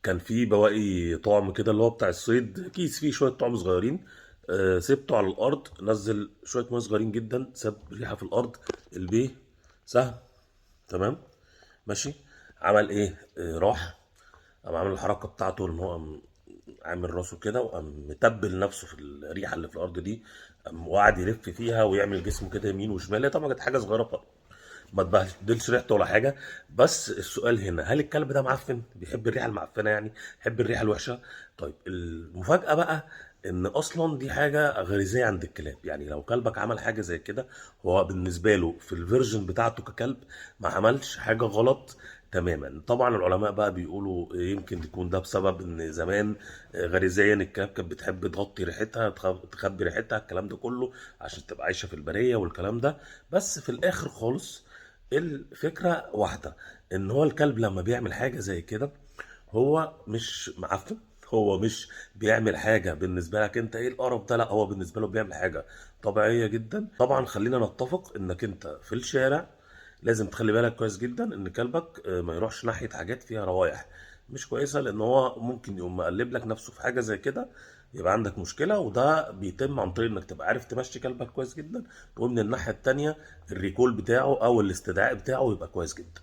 كان في بواقي طعم كده اللي هو بتاع الصيد، كيس فيه شويه طعم صغيرين. سبته على الارض، نزل شويه ميه صغيرين جدا، ساب ريحه في الارض. البيه سهم. تمام. ماشي. عمل ايه؟ راح قام عامل الحركه بتاعته ان هو قام عامل راسه كده، وقام متبل نفسه في الريحه اللي في الارض دي. قام وقعد يلف فيها ويعمل جسمه كده يمين وشمال. هي طبعا كانت حاجه صغيره ما تبهدلش ريحته ولا حاجه. بس السؤال هنا، هل الكلب ده معفن؟ بيحب الريحه المعفنه يعني؟ بيحب الريحه الوحشه؟ طيب المفاجاه بقى ان اصلا دي حاجه غريزيه عند الكلاب. يعني لو كلبك عمل حاجه زي كده، هو بالنسبه له في الفيرجن بتاعته ككلب ما عملش حاجه غلط تماما. طبعا العلماء بقى بيقولوا يمكن يكون ده بسبب ان زمان غريزيا الكلاب كانت بتحب تغطي ريحتها، تخبي ريحتها، الكلام ده كله عشان تبقى عايشه في البريه والكلام ده. بس في الاخر خالص الفكرة واحدة، ان هو الكلب لما بيعمل حاجة زي كده هو مش معفن. هو مش بيعمل حاجة بالنسبة لك انت ايه القرف ده، لا، هو بالنسبة له بيعمل حاجة طبيعية جدا. طبعا خلينا نتفق انك انت في الشارع لازم تخلي بالك كويس جدا ان كلبك ما يروحش ناحية حاجات فيها روايح مش كويسة، لان هو ممكن يقوم مقلب لك نفسه في حاجة زي كده، يبقى عندك مشكلة. وده بيتم عن طريق انك تبقى عارف تمشي كلبك كويس جدا، ومن الناحية التانية الريكول بتاعه او الاستدعاء بتاعه يبقى كويس جدا.